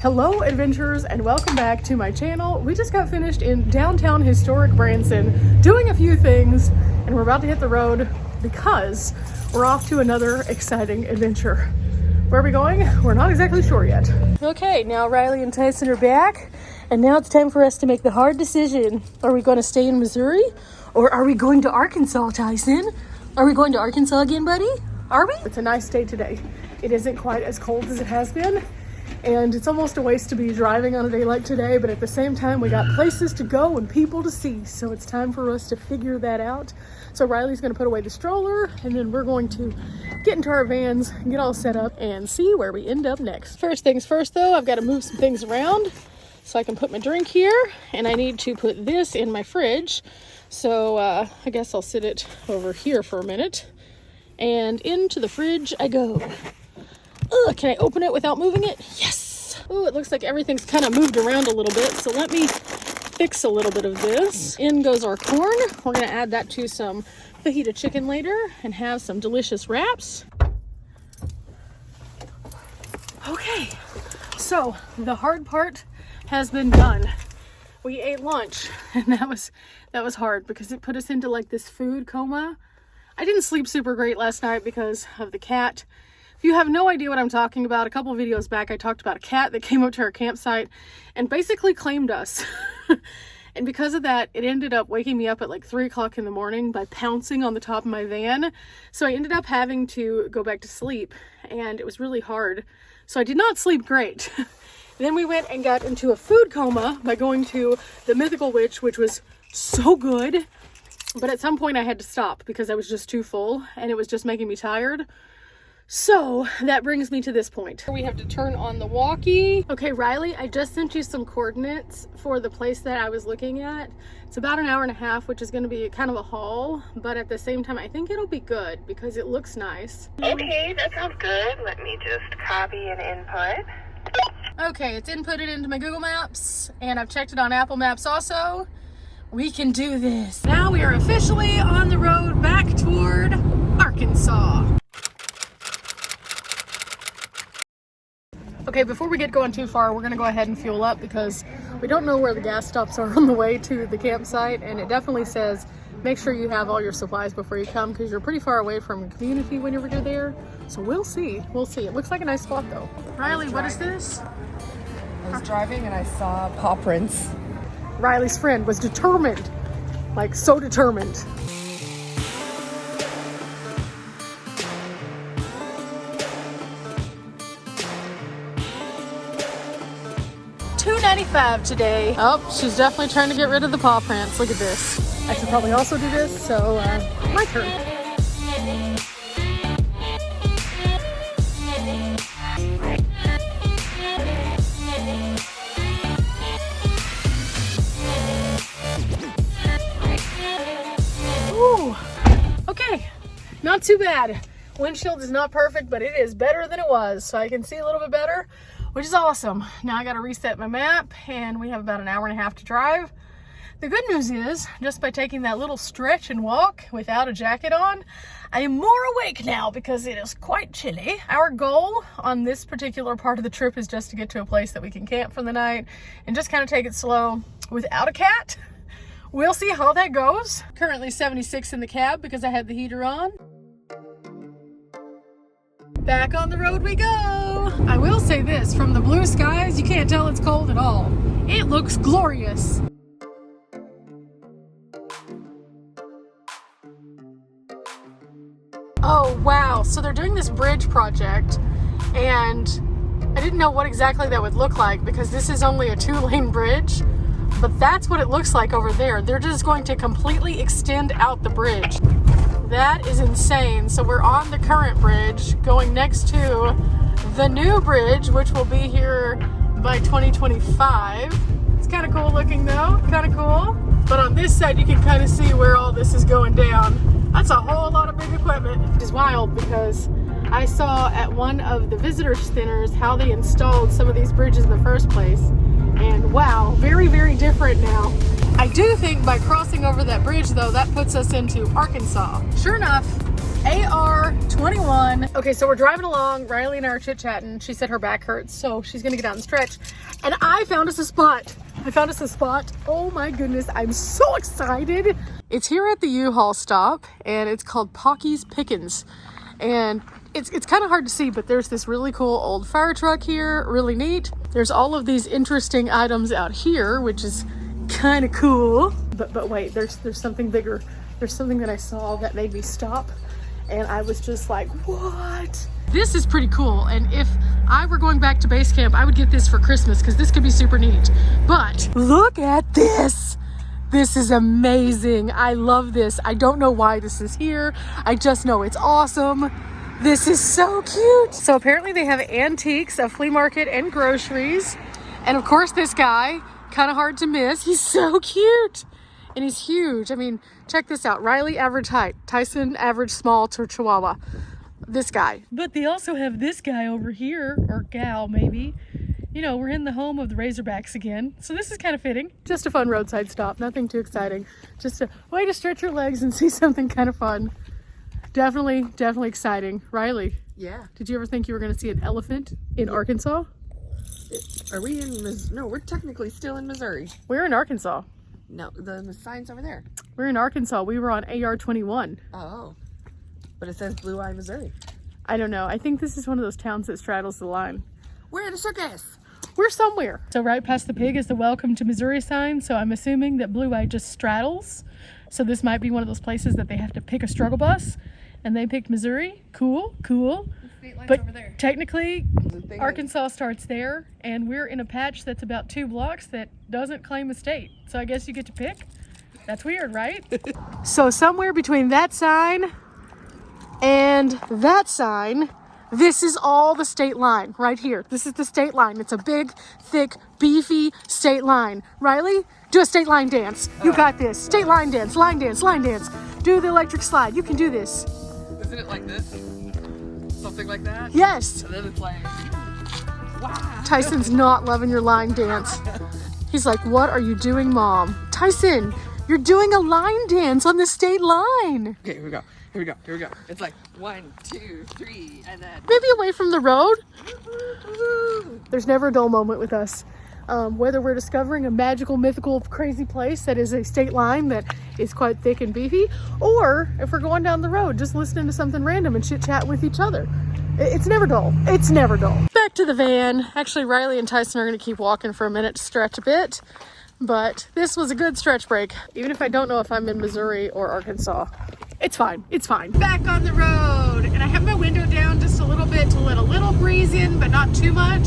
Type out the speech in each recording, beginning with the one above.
Hello adventurers and welcome back to my channel. We just got finished in downtown historic Branson doing a few things and we're about to hit the road because we're off to another exciting adventure. Where are we going? We're not exactly sure yet. Okay, now Riley and Tyson are back and now it's time for us to make the hard decision. Are we going to stay in Missouri or are we going to Arkansas, Tyson? Are we going to Arkansas again, buddy? Are we? It's a nice day today. It isn't quite as cold as it has been. And it's almost a waste to be driving on a day like today, but at the same time, we got places to go and people to see. So it's time for us to figure that out. So Riley's gonna put away the stroller and then we're going to get into our vans, get all set up and see where we end up next. First things first though, I've got to move some things around so I can put my drink here and I need to put this in my fridge. So I guess I'll sit it over here for a minute and into the fridge I go. Can I open it without moving it? Yes. Oh, it looks like everything's kind of moved around a little bit. So let me fix a little bit of this. In goes our corn. We're going to add that to some fajita chicken later and have some delicious wraps. Okay, so the hard part has been done. We ate lunch and that was hard because it put us into like this food coma. I didn't sleep super great last night because of the cat. If you have no idea what I'm talking about, a couple of videos back I talked about a cat that came up to our campsite and basically claimed us. And because of that, it ended up waking me up at like 3 o'clock in the morning by pouncing on the top of my van. So I ended up having to go back to sleep and it was really hard. So I did not sleep great. Then we went and got into a food coma by going to the Mythical Witch, which was so good. But at some point I had to stop because I was just too full and it was just making me tired. So that brings me to this point. We have to turn on the walkie. Okay, Riley, I just sent you some coordinates for the place that I was looking at. It's about an hour and a half, which is going to be kind of a haul, but at the same time, I think it'll be good because it looks nice. Okay, that sounds good. Let me just copy and input. Okay, it's inputted into my Google Maps, and I've checked it on Apple Maps also. We can do this. Now we are officially on the road back toward Arkansas. Okay, before we get going too far, we're gonna go ahead and fuel up because we don't know where the gas stops are on the way to the campsite, and it definitely says make sure you have all your supplies before you come because you're pretty far away from the community whenever you're there. So we'll see. It looks like a nice spot though. Riley, what is this? I was driving and I saw paw prints. Riley's friend was determined, like so determined. $2.95 today. Oh, she's definitely trying to get rid of the paw prints. Look at this. I should probably also do this, so my turn. Ooh, okay, not too bad. Windshield is not perfect, but it is better than it was, so I can see a little bit better, which is awesome. Now I got to reset my map and we have about an hour and a half to drive. The good news is, just by taking that little stretch and walk without a jacket on, I am more awake now because it is quite chilly. Our goal on this particular part of the trip is just to get to a place that we can camp for the night and just kind of take it slow without a cat. We'll see how that goes. Currently 76 in the cab because I had the heater on. Back on the road we go. I will say this, from the blue skies, you can't tell it's cold at all. It looks glorious. Oh, wow. So they're doing this bridge project and I didn't know what exactly that would look like because this is only a 2-lane bridge, but that's what it looks like over there. They're just going to completely extend out the bridge. That is insane. So we're on the current bridge going next to the new bridge, which will be here by 2025. It's kind of cool looking though, kind of cool. But on this side, you can kind of see where all this is going down. That's a whole lot of big equipment. Which is wild because I saw at one of the visitor centers how they installed some of these bridges in the first place. And wow, very, very different now. I do think by crossing over that bridge, though, that puts us into Arkansas. Sure enough, AR 21. Okay, so we're driving along. Riley and I are chit-chatting. She said her back hurts, so she's gonna get out and stretch. And I found us a spot. Oh my goodness, I'm so excited. It's here at the U-Haul stop, and it's called Pocky's Pickins. And it's kind of hard to see, but there's this really cool old fire truck here, really neat. There's all of these interesting items out here, which is kind of cool. But wait, there's something bigger. There's something that I saw that made me stop, and I was just like, what? This is pretty cool, and if I were going back to base camp, I would get this for Christmas because this could be super neat. But look at this. This is amazing. I love this. I don't know why this is here. I just know it's awesome. This is so cute. So apparently they have antiques, a flea market, and groceries. And of course this guy, kind of hard to miss. He's so cute. And he's huge. I mean, check this out. Riley, average height. Tyson, average small to Chihuahua. This guy. But they also have this guy over here, or gal maybe. You know, we're in the home of the Razorbacks again. So this is kind of fitting. Just a fun roadside stop. Nothing too exciting. Just a way to stretch your legs and see something kind of fun. Definitely exciting. Riley. Yeah. Did you ever think you were going to see an elephant in Arkansas? Are we in Missouri? No, we're technically still in Missouri. We're in Arkansas. No, the sign's over there. We're in Arkansas. We were on AR 21. Oh. But it says Blue Eye, Missouri. I don't know. I think this is one of those towns that straddles the line. We're at a circus. We're somewhere. So right past the pig is the Welcome to Missouri sign. So I'm assuming that Blue Eye just straddles. So this might be one of those places that they have to pick a struggle bus. And they picked Missouri. Cool. But over there. Technically, Arkansas starts there. And we're in a patch that's about 2 blocks that doesn't claim a state. So I guess you get to pick. That's weird, right? So somewhere between that sign and that sign, this is all the state line right here. This is the state line. It's a big, thick, beefy state line. Riley, do a state line dance. You got this. State line dance, line dance, line dance. Do the electric slide. You can do this. Isn't it like this? Something like that? Yes. And then it's like, wow. Tyson's not loving your line dance. He's like, what are you doing, Mom? Tyson, you're doing a line dance on the state line. Okay, here we go. It's like 1, 2, 3, and then Maybe away from the road. There's never a dull moment with us. Whether we're discovering a magical, mythical, crazy place that is a state line that is quite thick and beefy, or if we're going down the road, just listening to something random and chit-chat with each other. It's never dull. It's never dull. Back to the van. Actually, Riley and Tyson are going to keep walking for a minute to stretch a bit, but this was a good stretch break. Even if I don't know if I'm in Missouri or Arkansas, it's fine. It's fine. Back on the road, and I have my window down just a little bit to let a little breeze in, but not too much.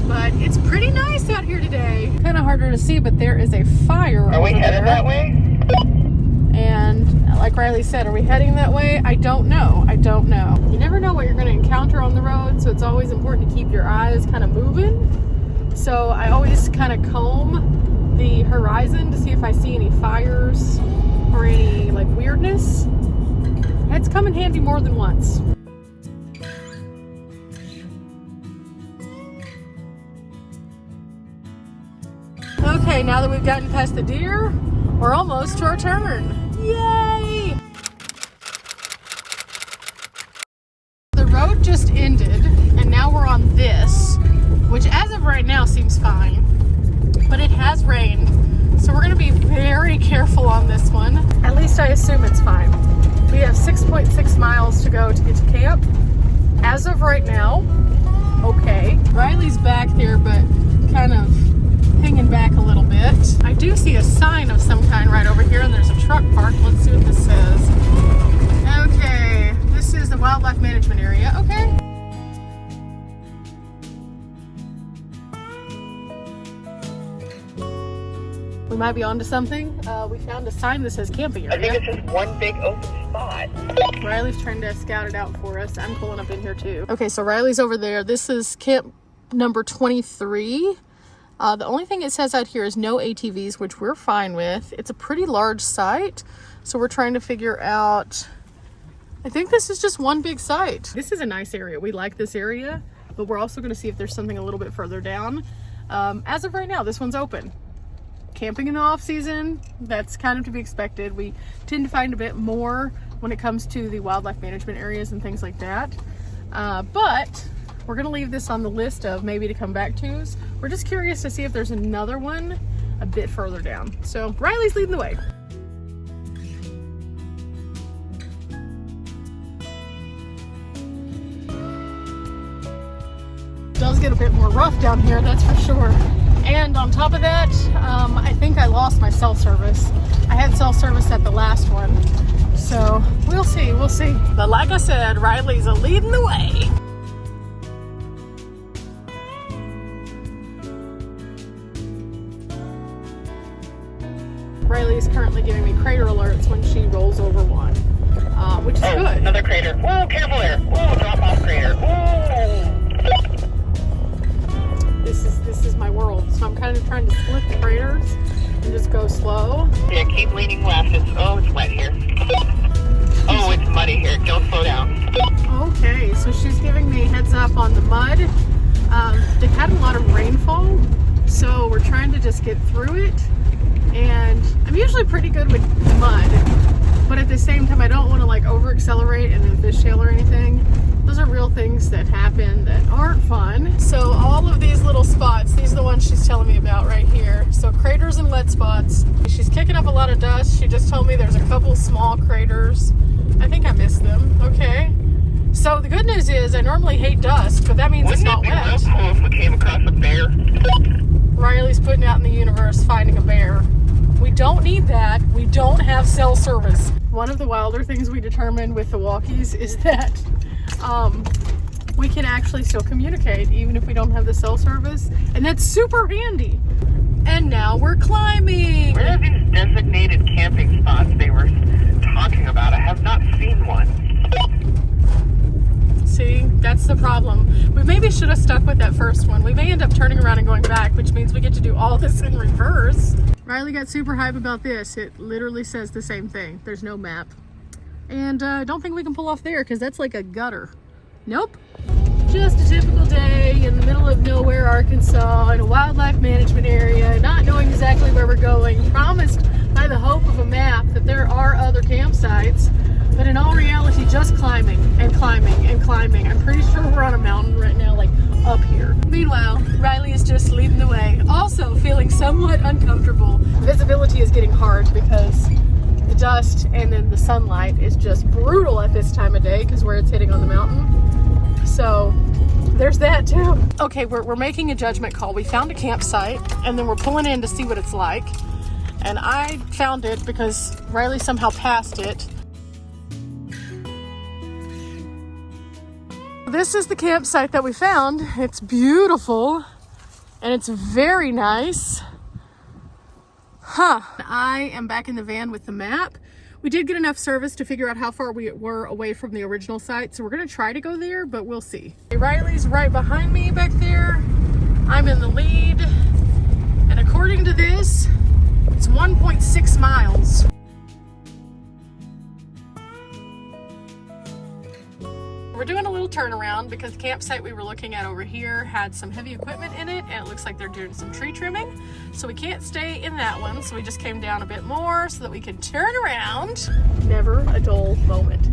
But it's pretty nice out here today. Kind of harder to see, but there is a fire over there. Are we headed that way? And like Riley said, are we heading that way? I don't know. You never know what you're going to encounter on the road, so it's always important to keep your eyes kind of moving. So I always kind of comb the horizon to see if I see any fires or any like weirdness. It's come in handy more than once. Okay, now that we've gotten past the deer, we're almost to our turn. Yay! The road just ended, and now we're on this, which as of right now seems fine, but it has rained, so we're gonna be very careful on this one. At least I assume it's fine. We have 6.6 miles to go to get to camp. As of right now, okay. Riley's back there, but kind of hanging back a little bit. I do see a sign of some kind right over here, and there's a truck parked. Let's see what this says. Okay, this is the wildlife management area. Okay. We might be onto something. We found a sign that says camping area. I think it's just one big open spot. Riley's trying to scout it out for us. I'm pulling up in here too. Okay, so Riley's over there. This is camp number 23. The only thing it says out here is no ATVs, which we're fine with. It's a pretty large site, so we're trying to figure out, I think this is just one big site. This is a nice area. We like this area, but we're also going to see if there's something a little bit further down. As of right now, this one's open. camping in the off season. That's kind of to be expected. We tend to find a bit more when it comes to the wildlife management areas and things like that. But we're gonna leave this on the list of maybe to come back to. We're just curious to see if there's another one a bit further down. So Riley's leading the way. It does get a bit more rough down here, that's for sure. And on top of that, I think I lost my cell service. I had cell service at the last one. So we'll see. But like I said, Riley's leading the way. Riley is currently giving me crater alerts when she rolls over one, which is good. Another crater. Ooh, careful there. Ooh, drop off crater. Ooh. This is my world. So I'm kind of trying to split the craters and just go slow. Yeah, keep leaning left. It's wet here. Oh, it's muddy here. Don't slow down. Okay, so she's giving me heads up on the mud. They've had a lot of rainfall, so we're trying to just get through it. And I'm usually pretty good with mud, but at the same time, I don't want to like over accelerate and then fishtail or anything. Those are real things that happen that aren't fun. So all of these little spots, these are the ones she's telling me about right here. So craters and lead spots. She's kicking up a lot of dust. She just told me there's a couple small craters. I think I missed them. Okay. So the good news is I normally hate dust, but that means it's not wet. Wouldn't it be real cool if we came across a bear? Riley's putting out in the universe finding a bear. We don't need that. We don't have cell service. One of the wilder things we determined with the walkies is that we can actually still communicate even if we don't have the cell service, and that's super handy. And now we're climbing. Where are these designated camping spots they were talking about? I have not seen one. See, that's the problem. We maybe should have stuck with that first one. We may end up turning around and going back, which means we get to do all this in reverse. Riley got super hype about this. It literally says the same thing. There's no map. And I don't think we can pull off there because that's like a gutter. Nope. Just a typical day in the middle of nowhere, Arkansas, in a wildlife management area, not knowing exactly where we're going. Promised by the hope of a map that there are other campsites, but in all reality, just climbing and climbing and climbing. I'm pretty sure we're on a mountain right now, like up here. Meanwhile, Riley is just leading the way, also feeling somewhat uncomfortable. Visibility is getting hard because the dust and then the sunlight is just brutal at this time of day because where it's hitting on the mountain. So there's that too. Okay, we're making a judgment call. We found a campsite and then we're pulling in to see what it's like. And I found it because Riley somehow passed it. This is the campsite that we found. It's beautiful and it's very nice. I am back in the van with the map. We did get enough service to figure out how far we were away from the original site, so we're gonna try to go there, but we'll see. Riley's right behind me back there. I'm in the lead, and according to this, it's 1.6 miles. We're doing a little turnaround because the campsite we were looking at over here had some heavy equipment in it, and it looks like they're doing some tree trimming. So we can't stay in that one. So we just came down a bit more so that we can turn around. Never a dull moment.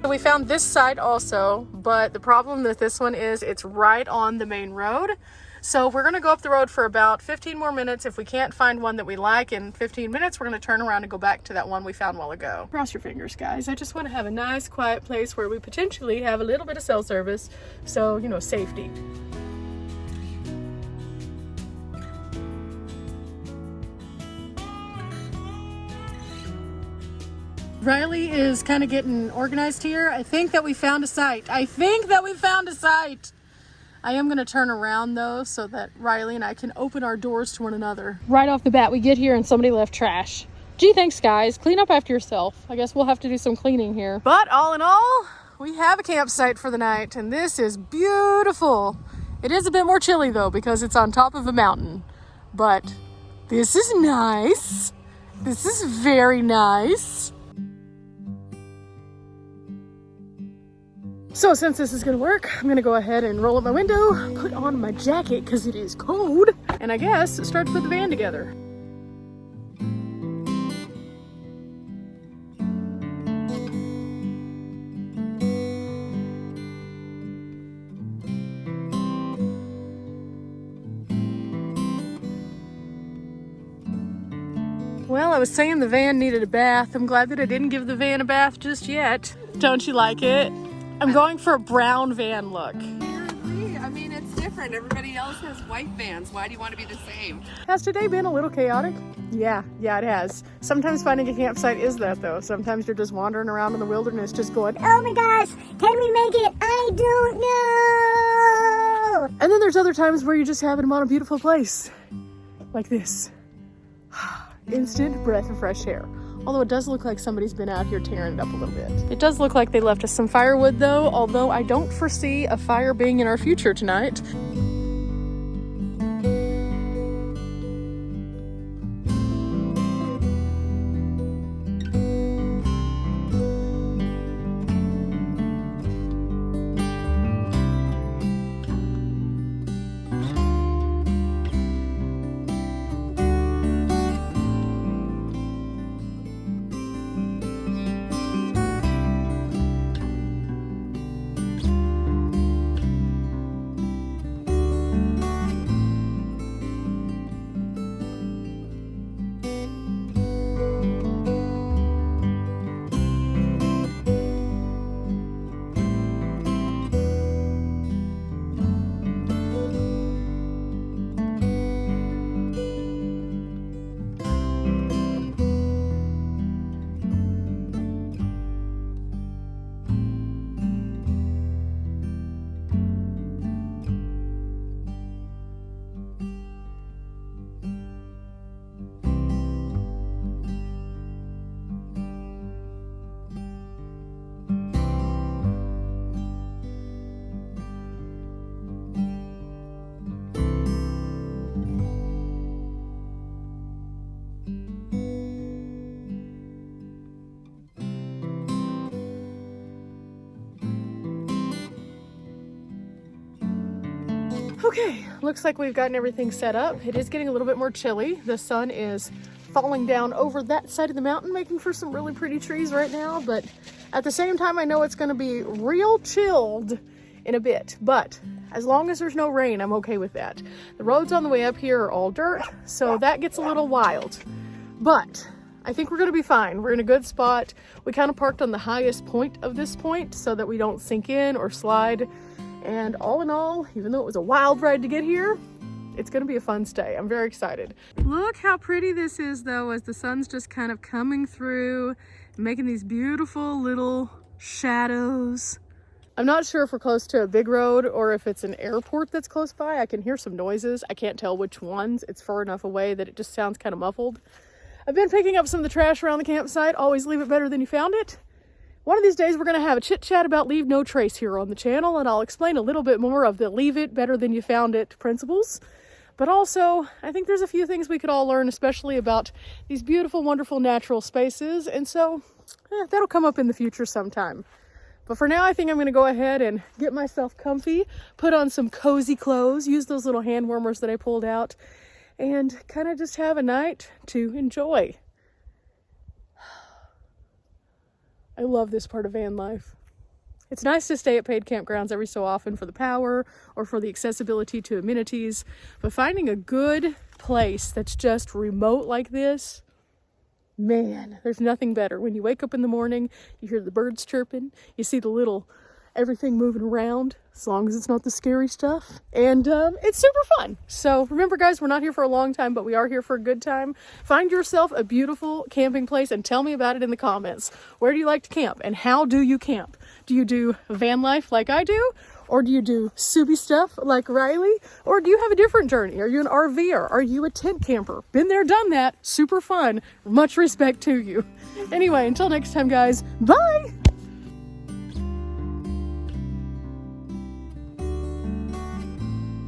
We found this site also, but the problem with this one is it's right on the main road. So we're gonna go up the road for about 15 more minutes. If we can't find one that we like in 15 minutes, we're gonna turn around and go back to that one we found a while ago. Cross your fingers, guys. I just wanna have a nice quiet place where we potentially have a little bit of cell service. So, you know, safety. Riley is kind of getting organized here. I think that we found a site. I am going to turn around though so that Riley and I can open our doors to one another. Right off the bat, we get here and somebody left trash. Gee, thanks guys. Clean up after yourself. I guess we'll have to do some cleaning here. But all in all, we have a campsite for the night, and this is beautiful. It is a bit more chilly though because it's on top of a mountain, but this is nice. This is very nice. So since this is gonna work, I'm gonna go ahead and roll up my window, put on my jacket because it is cold, and I guess start to put the van together. Well, I was saying the van needed a bath. I'm glad that I didn't give the van a bath just yet. Don't you like it? I'm going for a brown van look. I mean, it's different. Everybody else has white vans. Why do you want to be the same? Has today been a little chaotic? Yeah, it has. Sometimes finding a campsite is that though. Sometimes you're just wandering around in the wilderness just going, Oh my gosh, can we make it? I don't know. and then there's other times where you're just having them on a beautiful place. Like this. Instant breath of fresh air. Although it does look like somebody's been out here tearing it up a little bit. It does look like they left us some firewood though, although I don't foresee a fire being in our future tonight. Okay, looks like we've gotten everything set up. It is getting a little bit more chilly. The sun is falling down over that side of the mountain, making for some really pretty trees right now, but at the same time, I know it's gonna be real chilled in a bit, but as long as there's no rain, I'm okay with that. The roads on the way up here are all dirt, so that gets a little wild, but I think we're gonna be fine. We're in a good spot. We kind of parked on the highest point of this point so that we don't sink in or slide. And all in all, even though it was a wild ride to get here, it's gonna be a fun stay. I'm very excited. Look how pretty this is though, as the sun's just kind of coming through, making these beautiful little shadows. I'm not sure if we're close to a big road or if it's an airport that's close by. I can hear some noises. I can't tell which ones. It's far enough away that it just sounds kind of muffled. I've been picking up some of the trash around the campsite. Always leave it better than you found it. One of these days, we're going to have a chit chat about leave no trace here on the channel, and I'll explain a little bit more of the leave it better than you found it principles. But also, I think there's a few things we could all learn, especially about these beautiful, wonderful natural spaces. And so that'll come up in the future sometime. But for now, I think I'm going to go ahead and get myself comfy, put on some cozy clothes, use those little hand warmers that I pulled out, and kind of just have a night to enjoy. I love this part of van life. It's nice to stay at paid campgrounds every so often for the power or for the accessibility to amenities, but finding a good place that's just remote like this, man, there's nothing better. When you wake up in the morning, you hear the birds chirping, you see the little everything moving around, as long as it's not the scary stuff. And it's super fun. So remember guys, we're not here for a long time, but we are here for a good time. Find yourself a beautiful camping place and tell me about it in the comments. Where do you like to camp and how do you camp? Do you do van life like I do? Or do you do Subi stuff like Riley? Or do you have a different journey? Are you an RVer? Are you a tent camper? Been there, done that. Super fun. Much respect to you. Anyway, until next time guys, bye!